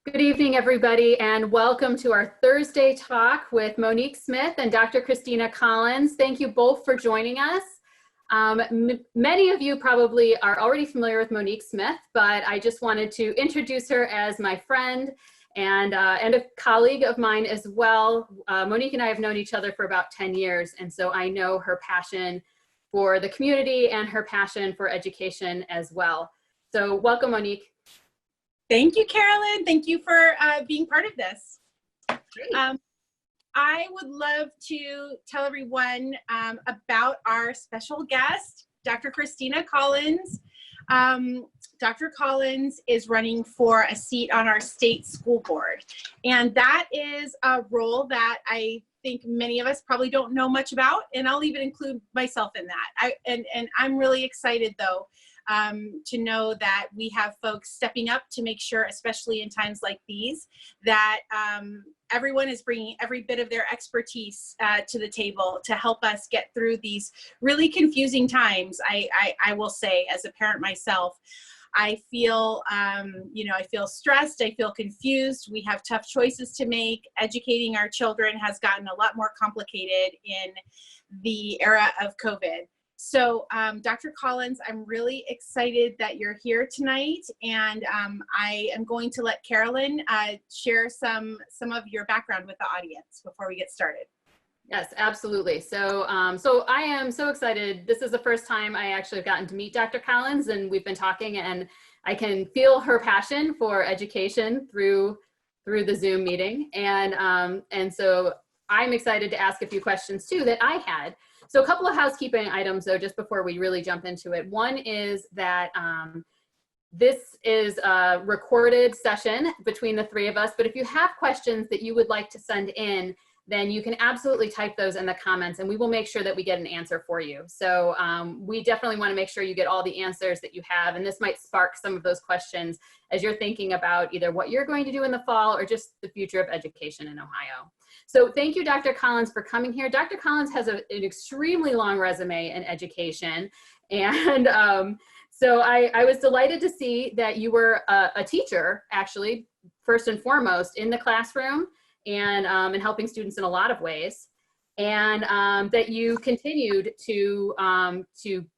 Good evening, everybody, and welcome to our Thursday talk with Monique Smith and Dr. Christina Collins. Thank you both for joining us. Many of you probably are already familiar with Monique Smith, but I just wanted to introduce her as my friend and a colleague of mine as well. Monique and I have known each other for about 10 years, and so I know her passion for the community and her passion for education as well. So welcome, Monique. Thank you, Carolyn. Thank you for being part of this. I would love to tell everyone about our special guest, Dr. Christina Collins. Dr. Collins is running for a seat on our state school board. And that is a role that I think many of us probably don't know much about, and I'll even include myself in that. And I'm really excited, though, to know that we have folks stepping up to make sure, especially in times like these, that everyone is bringing every bit of their expertise to the table to help us get through these really confusing times. I will say, as a parent myself, I feel, I feel stressed. I feel confused. We have tough choices to make. Educating our children has gotten a lot more complicated in the era of COVID. So, Dr. Collins, I'm really excited that you're here tonight, and I am going to let Carolyn share some of your background with the audience before we get started. Yes, absolutely. So I am so excited. This is the first time I actually have gotten to meet Dr. Collins, and we've been talking, and I can feel her passion for education through the Zoom meeting, and so I'm excited to ask a few questions too that I had. So a couple of housekeeping items, though, just before we really jump into it. One is that this is a recorded session between the three of us, but if you have questions that you would like to send in, then you can absolutely type those in the comments, and we will make sure that we get an answer for you. So we definitely want to make sure you get all the answers that you have, and this might spark some of those questions as you're thinking about either what you're going to do in the fall or just the future of education in Ohio. So thank you, Dr. Collins, for coming here. Dr. Collins has an extremely long resume in education, and so I was delighted to see that you were a teacher, actually, first and foremost, in the classroom, and helping students in a lot of ways, and that you continued to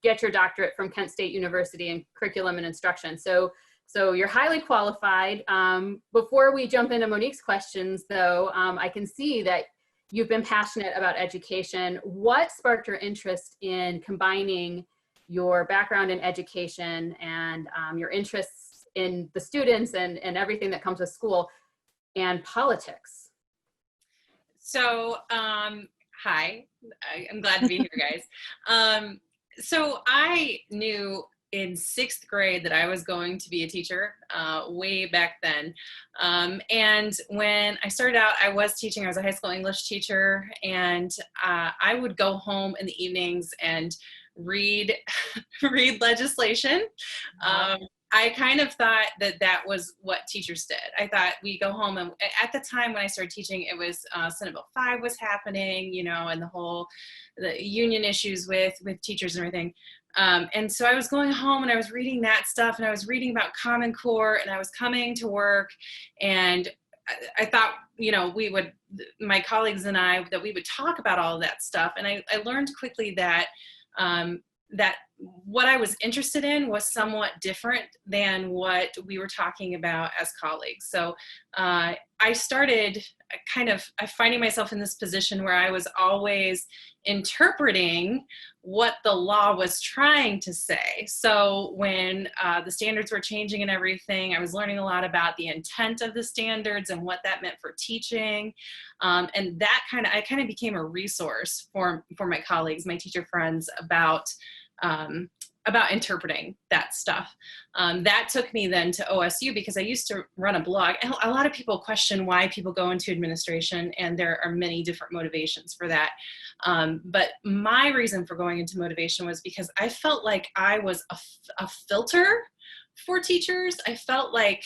get your doctorate from Kent State University in curriculum and instruction. So you're highly qualified. Before we jump into Monique's questions, though, I can see that you've been passionate about education. What sparked your interest in combining your background in education and your interests in the students and everything that comes with school and politics? So, hi, I'm glad to be here, guys. So I knew in 6th grade that I was going to be a teacher way back then. And when I started out, I was teaching. I was a high school English teacher, and I would go home in the evenings and read legislation. I kind of thought that was what teachers did. I thought we go home, and at the time when I started teaching, it was Senate Bill 5 was happening, and the union issues with teachers and everything. And so I was going home and I was reading that stuff, and I was reading about Common Core, and I was coming to work, and I thought, my colleagues and I, that we would talk about all of that stuff. And I learned quickly that what I was interested in was somewhat different than what we were talking about as colleagues. So I started finding myself in this position where I was always interpreting what the law was trying to say. So when the standards were changing and everything, I was learning a lot about the intent of the standards and what that meant for teaching. And that I kind of became a resource for my colleagues, my teacher friends, about interpreting that stuff. That took me then to OSU because I used to run a blog. And a lot of people question why people go into administration, and there are many different motivations for that. But my reason for going into motivation was because I felt like I was a filter for teachers. I felt like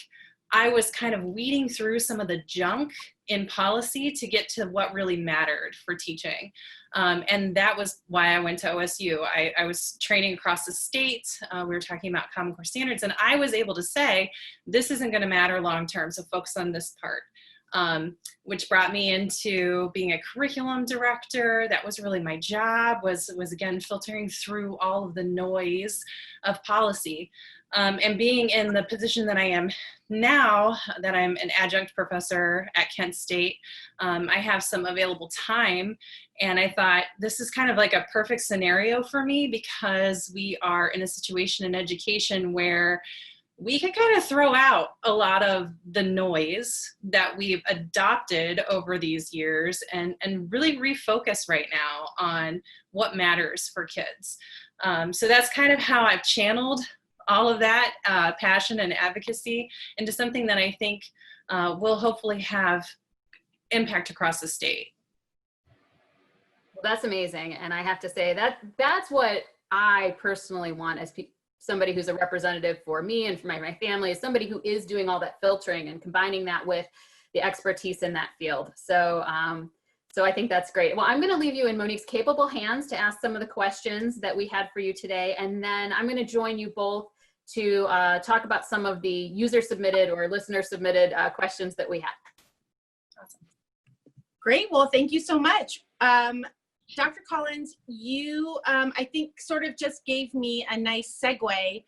I was kind of weeding through some of the junk in policy to get to what really mattered for teaching. And that was why I went to OSU. I was training across the state. We were talking about Common Core standards, and I was able to say, this isn't going to matter long term, so focus on this part. Which brought me into being a curriculum director. That was really my job, was again filtering through all of the noise of policy. And being in the position that I am now, that I'm an adjunct professor at Kent State, I have some available time, and I thought this is kind of like a perfect scenario for me, because we are in a situation in education where we can kind of throw out a lot of the noise that we've adopted over these years and really refocus right now on what matters for kids. So that's kind of how I've channeled all of that passion and advocacy into something that I think will hopefully have impact across the state. Well, that's amazing. And I have to say that's what I personally want as somebody who's a representative for me and for my family, is somebody who is doing all that filtering and combining that with the expertise in that field. So, so I think that's great. Well, I'm going to leave you in Monique's capable hands to ask some of the questions that we had for you today. And then I'm going to join you both to talk about some of the user submitted or listener submitted questions that we had. Awesome. Great. Well, thank you so much. Dr. Collins, you, I think, sort of just gave me a nice segue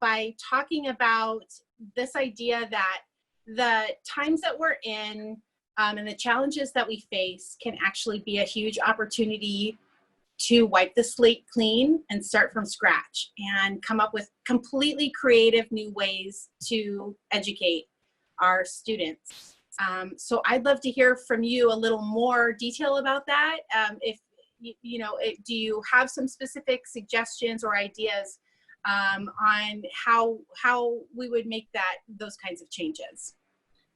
by talking about this idea that the times that we're in and the challenges that we face can actually be a huge opportunity to wipe the slate clean and start from scratch and come up with completely creative new ways to educate our students. So I'd love to hear from you a little more detail about that. If you know, do you have some specific suggestions or ideas on how we would make those kinds of changes?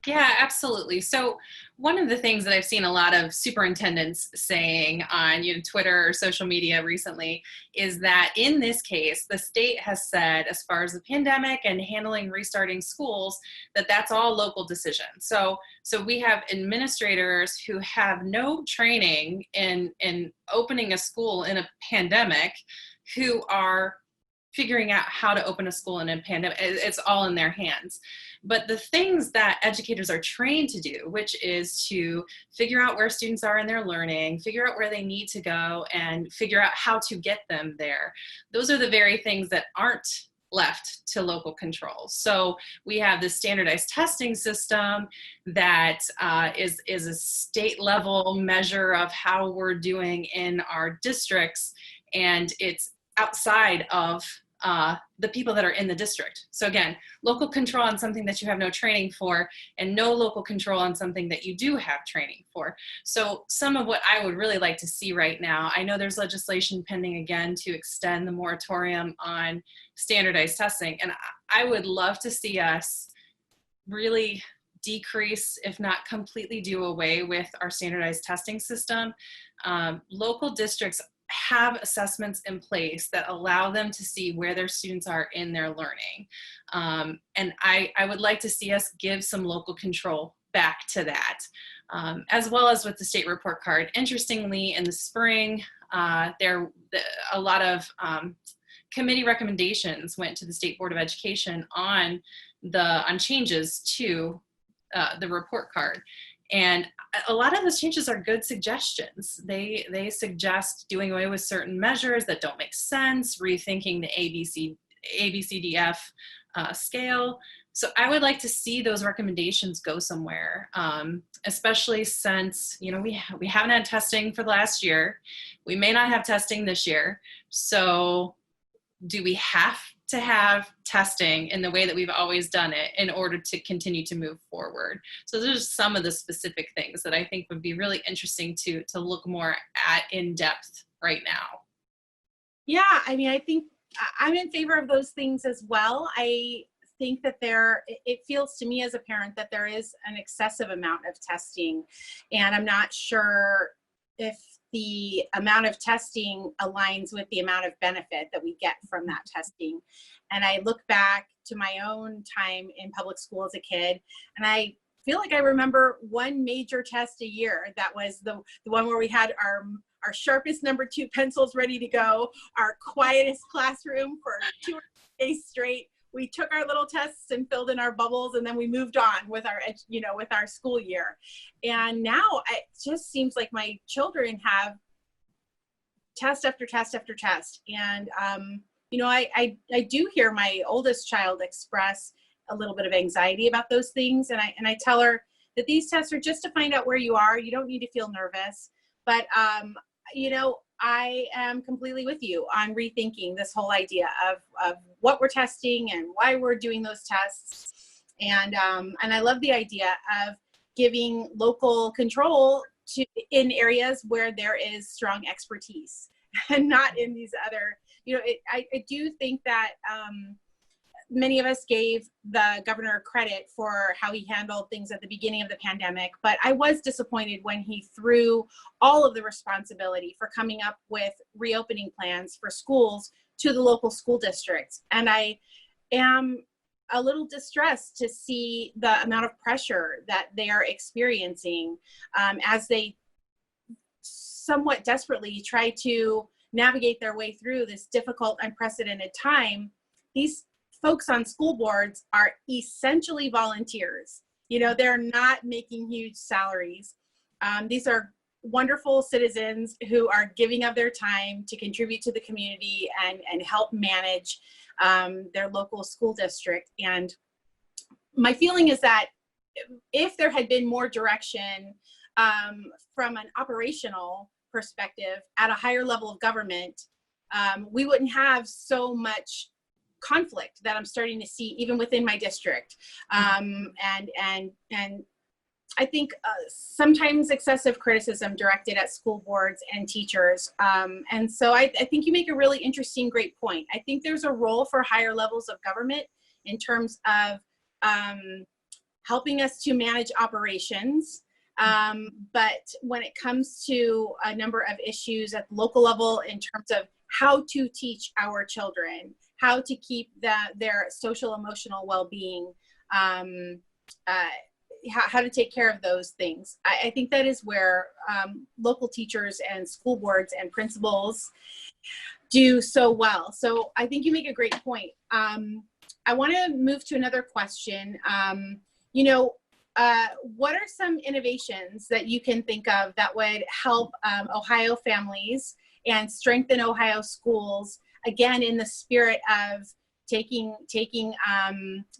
Yeah, absolutely. So one of the things that I've seen a lot of superintendents saying on Twitter or social media recently is that in this case, the state has said, as far as the pandemic and handling restarting schools, that that's all local decision. So we have administrators who have no training in opening a school in a pandemic, who are figuring out how to open a school in a pandemic. It's all in their hands. But the things that educators are trained to do, which is to figure out where students are in their learning, figure out where they need to go, and figure out how to get them there, those are the very things that aren't left to local control. So we have this standardized testing system that is a state level measure of how we're doing in our districts, and it's outside of the people that are in the district. So again, local control on something that you have no training for, and no local control on something that you do have training for. So some of what I would really like to see right now, I know there's legislation pending again to extend the moratorium on standardized testing, and I would love to see us really decrease, if not completely do away with our standardized testing system. Local districts have assessments in place that allow them to see where their students are in their learning. And I would like to see us give some local control back to that, as well as with the state report card. Interestingly, in the spring, a lot of committee recommendations went to the State Board of Education on changes to the report card. And a lot of those changes are good suggestions. They suggest doing away with certain measures that don't make sense, rethinking the ABCDF scale. So I would like to see those recommendations go somewhere, especially since we haven't had testing for the last year. We may not have testing this year. So do we have to have testing in the way that we've always done it in order to continue to move forward? So there's some of the specific things that I think would be really interesting to look more at in depth right now. Yeah, I mean, I think I'm in favor of those things as well. I think that it feels to me as a parent that there is an excessive amount of testing, and I'm not sure if the amount of testing aligns with the amount of benefit that we get from that testing. And I look back to my own time in public school as a kid, and I feel like I remember one major test a year. That was the one where we had our sharpest number 2 pencils ready to go, our quietest classroom for 2 days straight. We took our little tests and filled in our bubbles, and then we moved on with our school year. And now it just seems like my children have test after test after test. And, I do hear my oldest child express a little bit of anxiety about those things. And I tell her that these tests are just to find out where you are. You don't need to feel nervous. But, I am completely with you on rethinking this whole idea of what we're testing and why we're doing those tests. And I love the idea of giving local control in areas where there is strong expertise and not in these other, I do think that many of us gave the governor credit for how he handled things at the beginning of the pandemic, but I was disappointed when he threw all of the responsibility for coming up with reopening plans for schools to the local school districts. And I am a little distressed to see the amount of pressure that they are experiencing as they somewhat desperately try to navigate their way through this difficult, unprecedented time. These folks on school boards are essentially volunteers. They're not making huge salaries. These are wonderful citizens who are giving of their time to contribute to the community and help manage their local school district. And my feeling is that if there had been more direction from an operational perspective at a higher level of government, we wouldn't have so much conflict that I'm starting to see even within my district. And I think sometimes excessive criticism directed at school boards and teachers. And so I think you make a really interesting, great point. I think there's a role for higher levels of government in terms of helping us to manage operations. But when it comes to a number of issues at the local level in terms of how to teach our children, how to keep their social emotional well-being, how to take care of those things. I think that is where local teachers and school boards and principals do so well. So I think you make a great point. I want to move to another question. What are some innovations that you can think of that would help Ohio families and strengthen Ohio schools, again, in the spirit of taking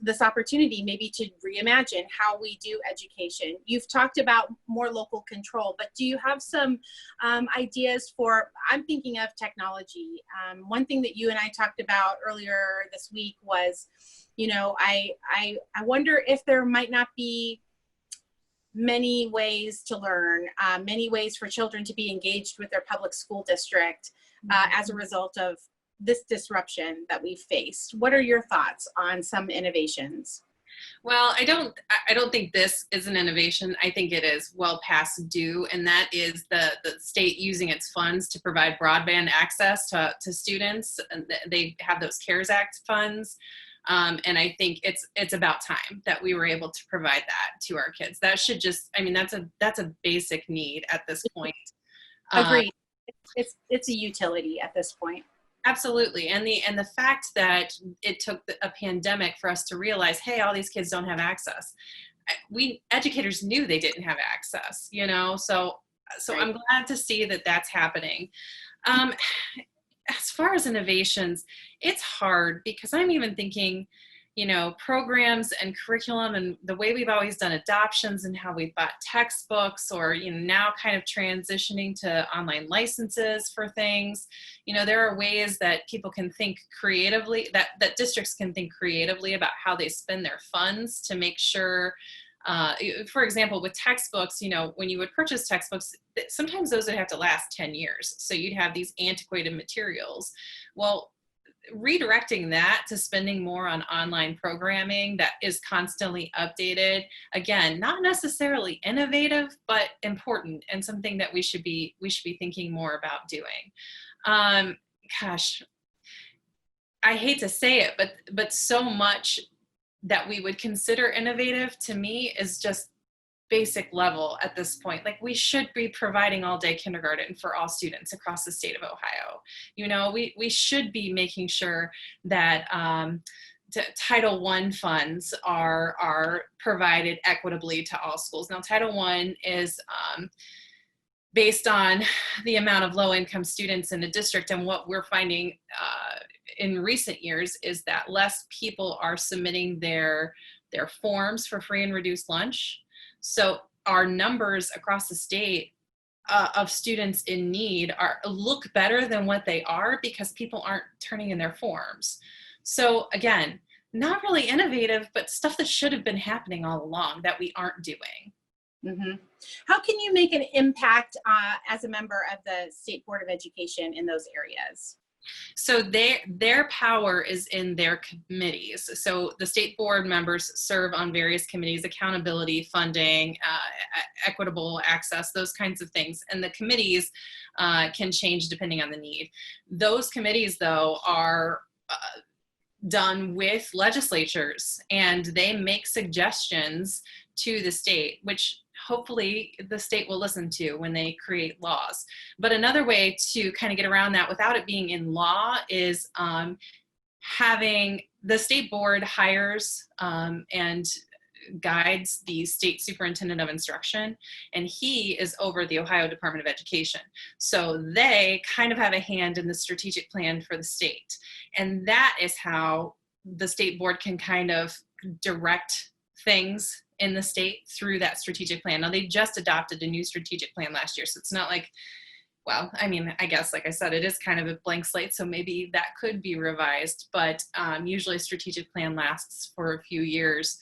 this opportunity maybe to reimagine how we do education? You've talked about more local control, but do you have some ideas for, I'm thinking of technology. One thing that you and I talked about earlier this week was, I wonder if there might not be many ways to learn, many ways for children to be engaged with their public school district as a result of this disruption that we've faced. What are your thoughts on some innovations? Well, I don't think this is an innovation. I think it is well past due, and that is the state using its funds to provide broadband access to students. They have those CARES Act funds. And I think it's about time that we were able to provide that to our kids. That should just, that's a basic need at this point. Agreed. It's a utility at this point. Absolutely. And the fact that it took a pandemic for us to realize, hey, all these kids don't have access. Educators knew they didn't have access, so right. I'm glad to see that that's happening. As far as innovations, it's hard because I'm even thinking, programs and curriculum and the way we've always done adoptions and how we've bought textbooks, or, now kind of transitioning to online licenses for things. There are ways that people can think creatively, that districts can think creatively about how they spend their funds to make sure, for example, with textbooks, when you would purchase textbooks, sometimes those would have to last 10 years. So you'd have these antiquated materials. Well, redirecting that to spending more on online programming that is constantly updated. Again, not necessarily innovative, but important, and something that we should be thinking more about doing. Gosh, I hate to say it, but so much that we would consider innovative to me is just basic level at this point. Like, we should be providing all day kindergarten for all students across the state of Ohio. You know, we should be making sure that Title I funds are provided equitably to all schools. Now, Title I is based on the amount of low-income students in the district, and what we're finding in recent years is that less people are submitting their forms for free and reduced lunch. So our numbers across the state of students in need look better than what they are because people aren't turning in their forms. So again, not really innovative, but stuff that should have been happening all along that we aren't doing. Mm-hmm. How can you make an impact as a member of the State Board of Education in those areas? So their power is in their committees. So the state board members serve on various committees: accountability, funding, equitable access, those kinds of things. And the committees can change depending on the need. Those committees, though, are done with legislatures, and they make suggestions to the state, which hopefully the state will listen to when they create laws. But another way to kind of get around that without it being in law is having the state board hires and guides the state superintendent of instruction, and he is over the Ohio Department of Education. So they kind of have a hand in the strategic plan for the state. And that is how the state board can kind of direct things in the state through that strategic plan. Now, they just adopted a new strategic plan last year, so it's not like, well, I mean, I guess, like I said, it is kind of a blank slate, so maybe that could be revised, but usually a strategic plan lasts for a few years.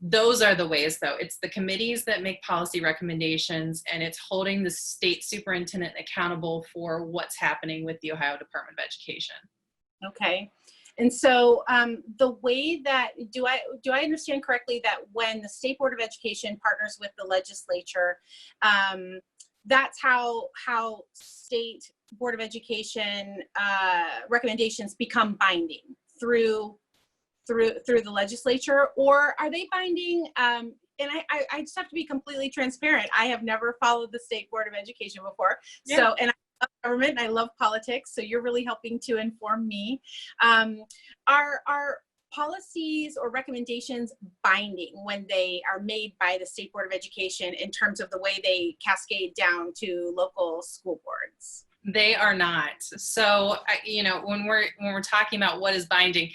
Those are the ways, though. It's the committees that make policy recommendations, and it's holding the state superintendent accountable for what's happening with the Ohio Department of Education. Okay. And so the way that, do I understand correctly that when the State Board of Education partners with the legislature, that's how State Board of Education recommendations become binding through the legislature, or are they binding? And I just have to be completely transparent. I have never followed the State Board of Education before. Yeah. So, and I love government and I love politics. So you're really helping to inform me. Are policies or recommendations binding when they are made by the State Board of Education in terms of the way they cascade down to local school boards? They are not. So, you know, when we're talking about what is binding,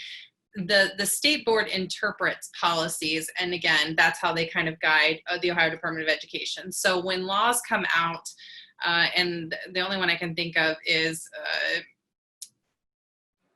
the state board interprets policies, and again, that's how they kind of guide the Ohio Department of Education. So when laws come out, and the only one I can think of is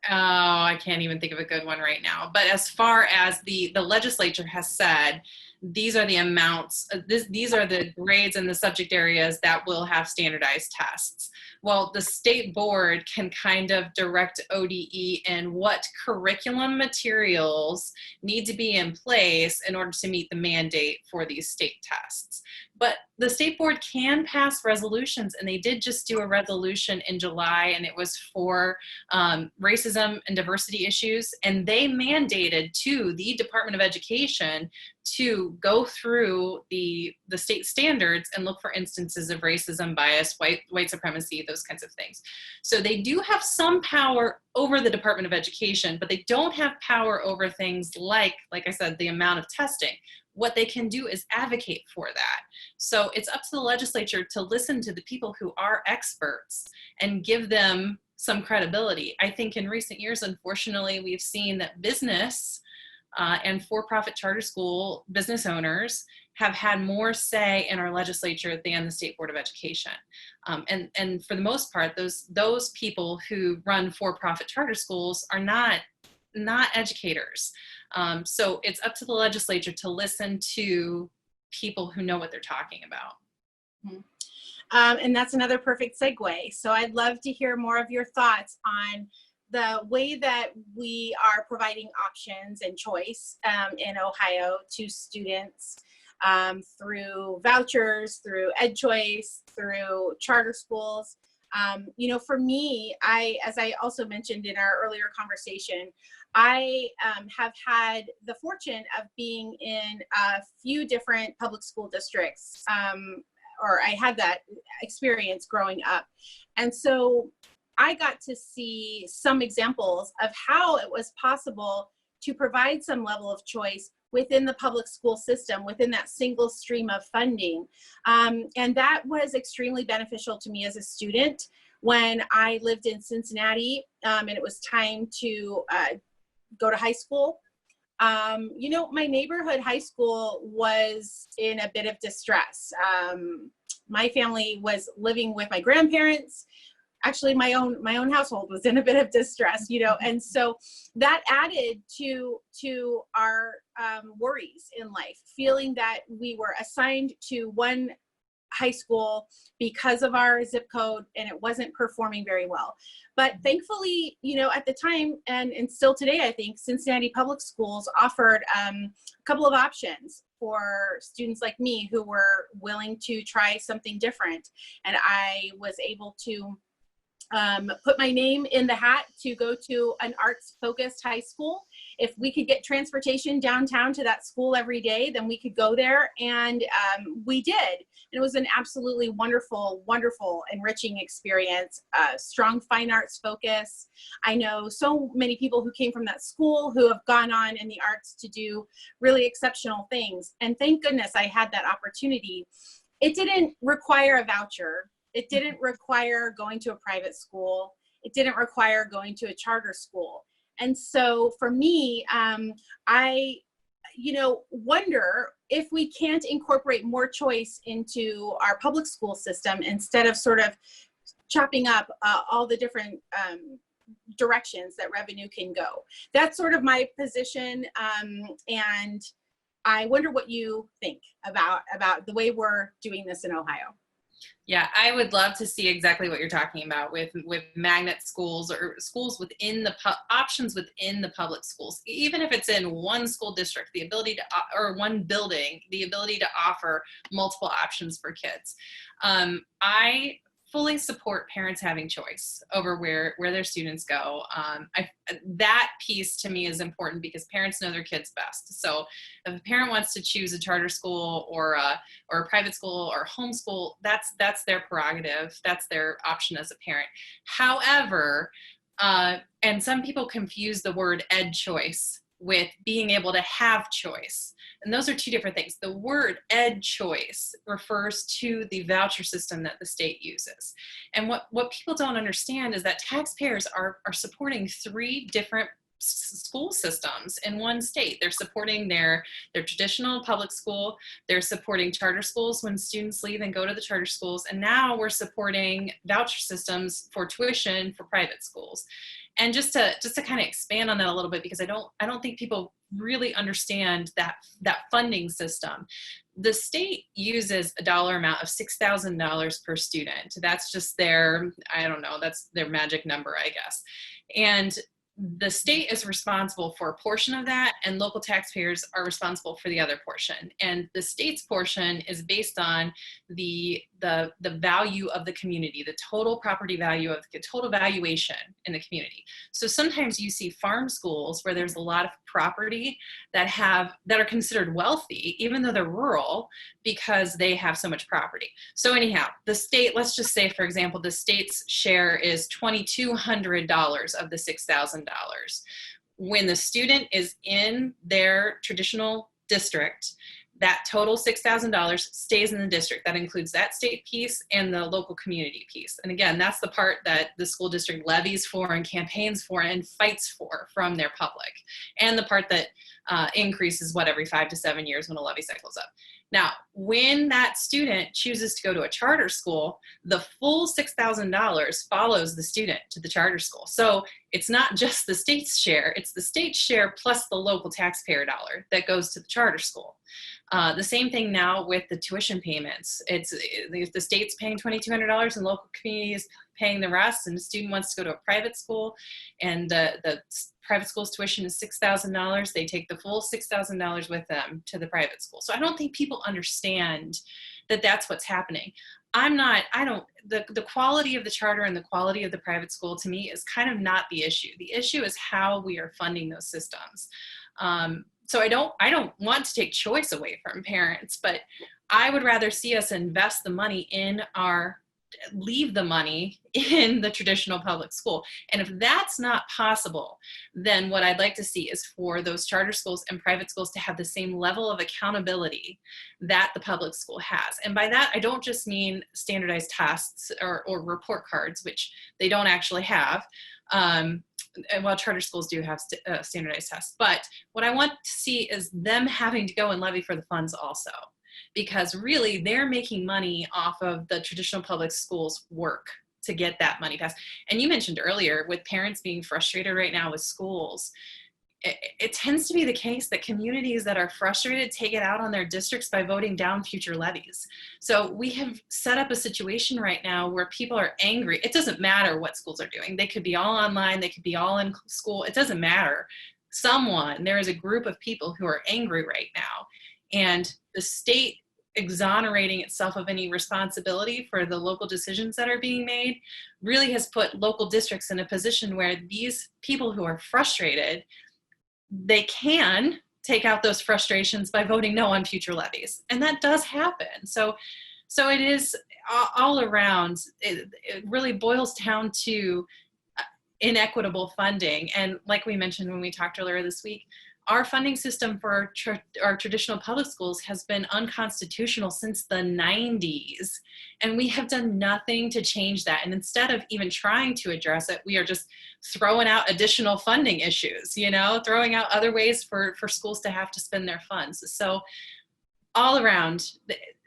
I can't even think of a good one right now. But as far as the legislature has said, these are the amounts, these are the grades and the subject areas that will have standardized tests. Well, the state board can kind of direct ODE and what curriculum materials need to be in place in order to meet the mandate for these state tests. But the state board can pass resolutions, and they did just do a resolution in July, and it was for racism and diversity issues, and they mandated to the Department of Education to go through the state standards and look for instances of racism, bias, white supremacy, those kinds of things. So they do have some power over the Department of Education, but they don't have power over things like I said, the amount of testing. What they can do is advocate for that. So it's up to the legislature to listen to the people who are experts and give them some credibility. I think in recent years, unfortunately, we've seen that business and for-profit charter school business owners have had more say in our legislature than the State Board of Education. And for the most part, those people who run for-profit charter schools are not educators. So it's up to the legislature to listen to people who know what they're talking about. And that's another perfect segue. So I'd love to hear more of your thoughts on the way that we are providing options and choice in Ohio to students through vouchers, through EdChoice, through charter schools. For me, as I also mentioned in our earlier conversation, I have had the fortune of being in a few different public school districts, or I had that experience growing up. And so I got to see some examples of how it was possible to provide some level of choice within the public school system, within that single stream of funding. And that was extremely beneficial to me as a student when I lived in Cincinnati, and it was time to go to high school. My neighborhood high school was in a bit of distress. My family was living with my grandparents. Actually, my own household was in a bit of distress, and so that added to our worries in life, feeling that we were assigned to one high school because of our zip code and it wasn't performing very well. But thankfully, at the time and still today, I think Cincinnati Public Schools offered a couple of options for students like me who were willing to try something different. And I was able to put my name in the hat to go to an arts-focused high school. If we could get transportation downtown to that school every day, then we could go there, and we did. And it was an absolutely wonderful, wonderful, enriching experience, strong fine arts focus. I know so many people who came from that school who have gone on in the arts to do really exceptional things. And thank goodness I had that opportunity. It didn't require a voucher. It didn't require going to a private school. It didn't require going to a charter school. And so for me, I wonder if we can't incorporate more choice into our public school system instead of sort of chopping up all the different directions that revenue can go. That's sort of my position. And I wonder what you think about the way we're doing this in Ohio. Yeah, I would love to see exactly what you're talking about with magnet schools or schools within the options within the public schools. Even if it's in one school district, the ability to, or one building, the ability to offer multiple options for kids. I fully support parents having choice over where their students go. That piece to me is important because parents know their kids best. So if a parent wants to choose a charter school or a private school or homeschool, that's their prerogative. That's their option as a parent. However, and some people confuse the word ed choice with being able to have choice. And those are two different things. The word ed choice refers to the voucher system that the state uses. And what people don't understand is that taxpayers are supporting three different school systems in one state. They're supporting their traditional public school. They're supporting charter schools when students leave and go to the charter schools. And now we're supporting voucher systems for tuition for private schools. And just to kind of expand on that a little bit, because I don't think people really understand that funding system. The state uses a dollar amount of $6,000 per student. That's just that's their magic number, I guess. And the state is responsible for a portion of that, and local taxpayers are responsible for the other portion. And the state's portion is based on the value of the community, the total property value of the total valuation in the community. So sometimes you see farm schools where there's a lot of property that are considered wealthy, even though they're rural, because they have so much property. So anyhow, the state, let's just say, for example, the state's share is $2,200 of the $6,000. When the student is in their traditional district, that total $6,000 stays in the district. That includes that state piece and the local community piece. And again, that's the part that the school district levies for and campaigns for and fights for from their public. And the part that increases every 5 to 7 years when a levy cycles up. Now, when that student chooses to go to a charter school, the full $6,000 follows the student to the charter school. So it's not just the state's share, it's the state's share plus the local taxpayer dollar that goes to the charter school. The same thing now with the tuition payments. If the state's paying $2,200 and local communities paying the rest, and the student wants to go to a private school, and the private school's tuition is $6,000, they take the full $6,000 with them to the private school. So I don't think people understand that that's what's happening. The quality of the charter and the quality of the private school, to me, is kind of not the issue. The issue is how we are funding those systems. So I don't want to take choice away from parents, but I would rather see us invest the money leave the money in the traditional public school. And if that's not possible, then what I'd like to see is for those charter schools and private schools to have the same level of accountability that the public school has. And by that, I don't just mean standardized tests or report cards, which they don't actually have. And while charter schools do have standardized tests. But what I want to see is them having to go and levy for the funds also. Because really, they're making money off of the traditional public schools' work to get that money passed. And you mentioned earlier, with parents being frustrated right now with schools, it tends to be the case that communities that are frustrated take it out on their districts by voting down future levies. So we have set up a situation right now where people are angry. It doesn't matter what schools are doing. They could be all online, they could be all in school. It doesn't matter. There is a group of people who are angry right now. And the state exonerating itself of any responsibility for the local decisions that are being made really has put local districts in a position where these people who are frustrated, they can take out those frustrations by voting no on future levies. And that does happen. So it is all around, it really boils down to inequitable funding. And like we mentioned when we talked earlier this week, our funding system for our traditional public schools has been unconstitutional since the 90s, and we have done nothing to change that. And instead of even trying to address it, we are just throwing out additional funding issues, throwing out other ways for schools to have to spend their funds. So all around,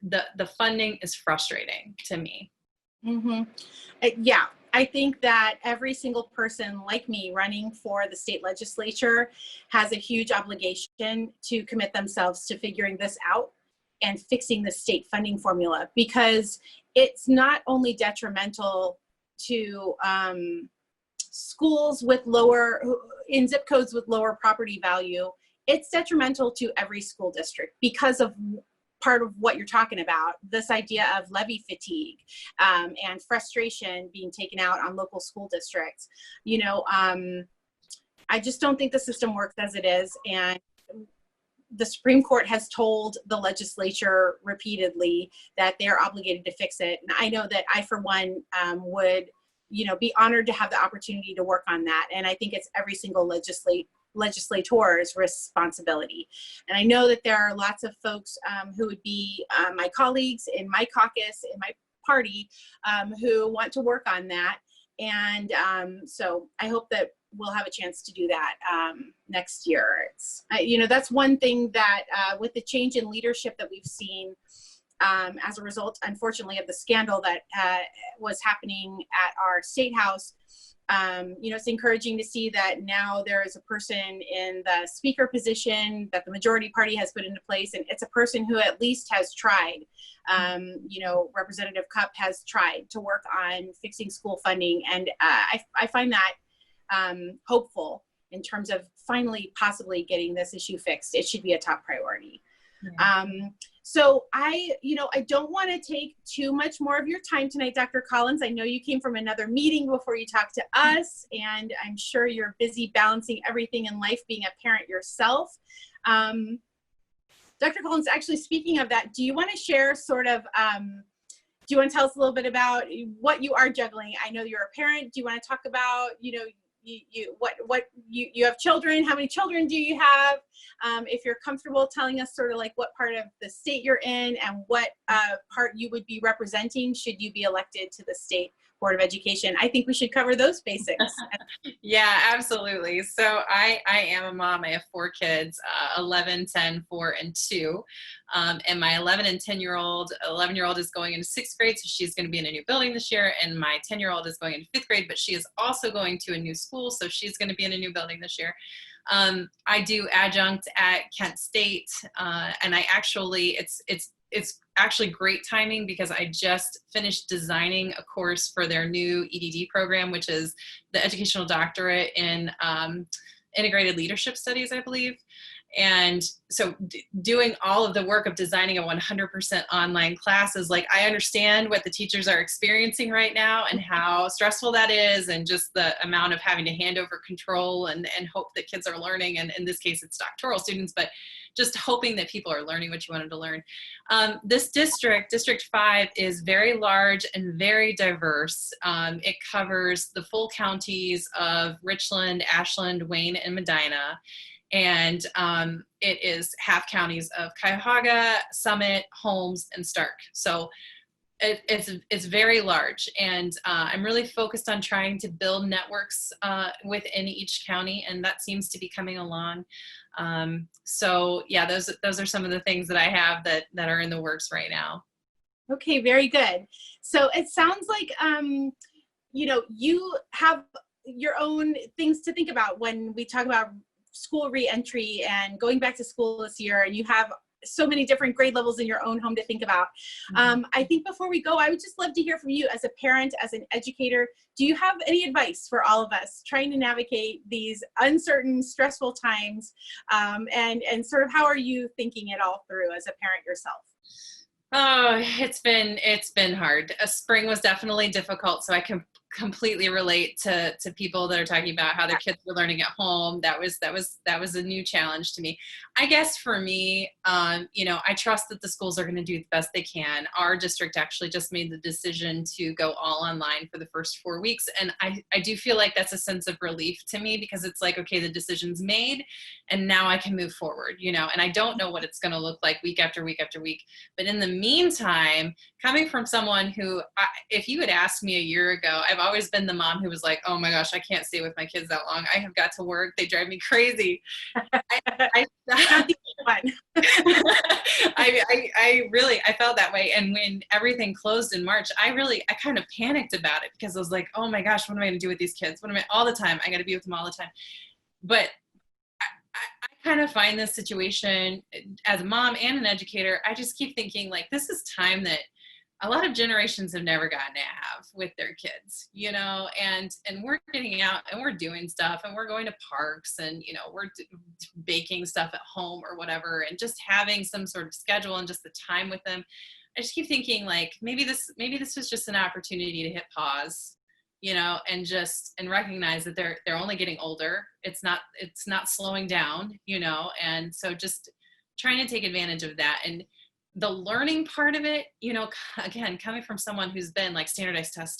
the funding is frustrating to me. Mm-hmm. Yeah. I think that every single person like me running for the state legislature has a huge obligation to commit themselves to figuring this out and fixing the state funding formula, because it's not only detrimental to schools in zip codes with lower property value, it's detrimental to every school district because of part of what you're talking about, this idea of levy fatigue and frustration being taken out on local school districts. I just don't think the system works as it is. And the Supreme Court has told the legislature repeatedly that they're obligated to fix it. And I know that I, for one, would, be honored to have the opportunity to work on that. And I think it's every single legislator's responsibility. And I know that there are lots of folks who would be my colleagues in my caucus, in my party, who want to work on that. And so I hope that we'll have a chance to do that next year. That's one thing that with the change in leadership that we've seen as a result, unfortunately, of the scandal that was happening at our state house, it's encouraging to see that now there is a person in the speaker position that the majority party has put into place, and it's a person who at least has tried. Representative Cupp has tried to work on fixing school funding, and I find that hopeful in terms of finally possibly getting this issue fixed. It should be a top priority. Yeah. So I don't want to take too much more of your time tonight, Dr. Collins. I know you came from another meeting before you talked to us, and I'm sure you're busy balancing everything in life, being a parent yourself. Dr. Collins, actually, speaking of that, do you want to share do you want to tell us a little bit about what you are juggling? I know you're a parent. Do you want to talk about, you have children? How many children do you have? If you're comfortable telling us sort of like what part of the state you're in and what part you would be representing should you be elected to the State Board of Education. I think we should cover those basics. Yeah, absolutely. So I am a mom. I have 4 kids, 11, 10, 4, and 2. And my 11 and 10-year-old, 11-year-old is going into 6th grade, so she's going to be in a new building this year. And my 10-year-old is going into 5th grade, but she is also going to a new school, so she's going to be in a new building this year. I do adjunct at Kent State, and I actually, it's it's actually great timing because I just finished designing a course for their new EDD program, which is the Educational Doctorate in Integrated Leadership Studies, I believe. And so doing all of the work of designing a 100% online class is like, I understand what the teachers are experiencing right now and how stressful that is, and just the amount of having to hand over control and hope that kids are learning. And in this case, it's doctoral students, but just hoping that people are learning what you wanted to learn. This district, District 5, is very large and very diverse. It covers the full counties of Richland, Ashland, Wayne, and Medina. And it is half counties of Cuyahoga, Summit, Holmes, and Stark. So it's very large, and I'm really focused on trying to build networks within each county, and that seems to be coming along. So yeah, those are some of the things that I have that are in the works right now. Okay, very good. So it sounds like you have your own things to think about when we talk about school reentry and going back to school this year, and you have so many different grade levels in your own home to think about. I think before we go, I would just love to hear from you as a parent, as an educator. Do you have any advice for all of us trying to navigate these uncertain, stressful times? And sort of how are you thinking it all through as a parent yourself? Oh, it's been hard. Spring was definitely difficult, so I can completely relate to people that are talking about how their kids were learning at home. That was a new challenge to me. I guess for me, I trust that the schools are going to do the best they can. Our district actually just made the decision to go all online for the first 4 weeks, and I do feel like that's a sense of relief to me, because it's like, okay, the decision's made, and now I can move forward, and I don't know what it's going to look like week after week after week. But in the meantime, coming from someone who, if you had asked me a year ago, I've always been the mom who was like, oh my gosh, I can't stay with my kids that long. I have got to work. They drive me crazy. I felt that way. And when everything closed in March, I kind of panicked about it, because I was like, oh my gosh, what am I going to do with these kids? All the time? I got to be with them all the time. But I kind of find this situation as a mom and an educator, I just keep thinking, like, this is time that a lot of generations have never gotten to have with their kids, and we're getting out and we're doing stuff, and we're going to parks, and, we're baking stuff at home or whatever, and just having some sort of schedule and just the time with them. I just keep thinking, like, maybe this was just an opportunity to hit pause, and recognize that they're only getting older. It's not slowing down, and so just trying to take advantage of that. And the learning part of it, again, coming from someone who's been like standardized tests,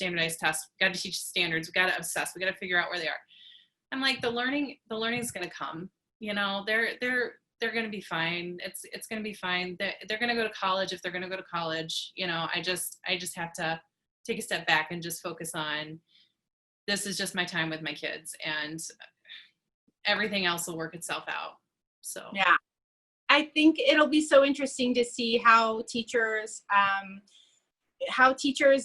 got to teach standards, we got to obsess, we got to figure out where they are. I'm like, the learning is going to come, they're going to be fine. It's going to be fine. They're going to go to college if they're going to go to college. I just have to take a step back and just focus on, this is just my time with my kids, and everything else will work itself out. So yeah, I think it'll be so interesting to see how teachers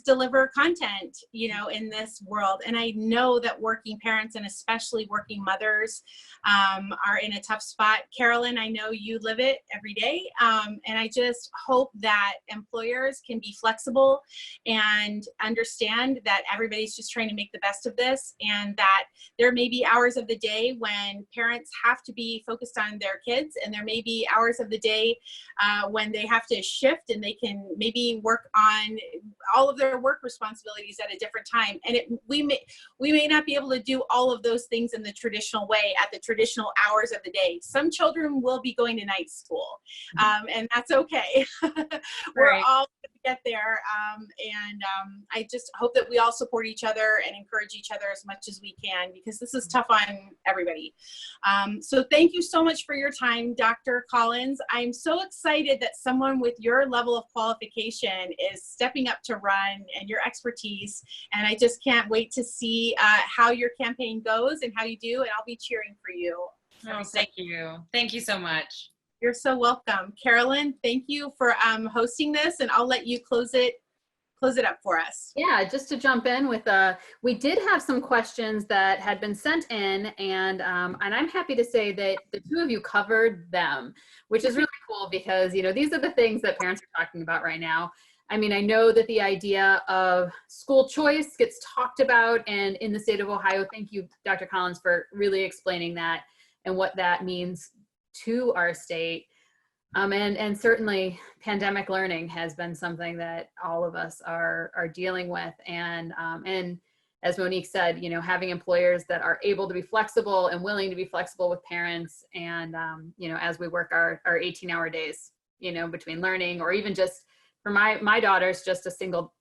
deliver content, in this world. And I know that working parents, and especially working mothers, are in a tough spot. Carolyn, I know you live it every day. And I just hope that employers can be flexible and understand that everybody's just trying to make the best of this, and that there may be hours of the day when parents have to be focused on their kids, and there may be hours of the day when they have to shift, and they can maybe work on all of their work responsibilities at a different time. And we may not be able to do all of those things in the traditional way at the traditional hours of the day. Some children will be going to night school, and that's okay. We're Right. all going to get there. I just hope that we all support each other and encourage each other as much as we can, because this is tough on everybody. So thank you so much for your time, Dr. Collins. I'm so excited that someone with your level of qualification is stepping up to run, and your expertise. And I just can't wait to see how your campaign goes and how you do. And I'll be cheering for you. Oh, thank you. Thank you so much. You're so welcome. Carolyn, thank you for hosting this, and I'll let you close it up for us. Yeah, just to jump in with, we did have some questions that had been sent in, and I'm happy to say that the two of you covered them, which is really cool because, you know, these are the things that parents are talking about right now. I mean, I know that the idea of school choice gets talked about, and in the state of Ohio, thank you, Dr. Collins, for really explaining that and what that means to our state. And certainly pandemic learning has been something that all of us are dealing with. And as Monique said, you know, having employers that are able to be flexible and willing to be flexible with parents, and you know, as we work our 18-hour days, you know, between learning, or even just for my daughter's just a single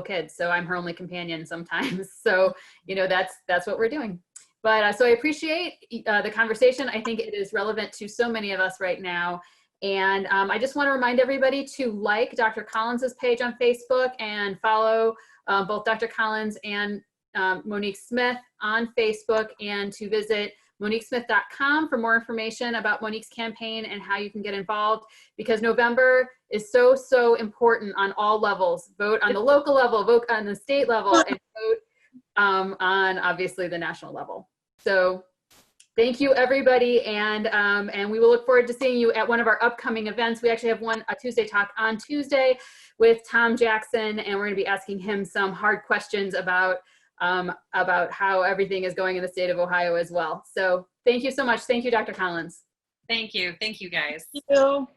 kid, so I'm her only companion sometimes. So, you know, that's what we're doing. But so I appreciate the conversation. I think it is relevant to so many of us right now. And I just want to remind everybody to like Dr. Collins's page on Facebook and follow both Dr. Collins and Monique Smith on Facebook, and to visit moniquesmith.com for more information about Monique's campaign and how you can get involved, because November is so important on all levels. Vote on the local level, vote on the state level, and vote on obviously the national level. So thank you, everybody, and we will look forward to seeing you at one of our upcoming events. We actually have a Tuesday talk on Tuesday with Tom Jackson, and we're going to be asking him some hard questions about how everything is going in the state of Ohio as well. So thank you so much. Thank you, Dr. Collins. Thank you. Thank you, guys. Thank you.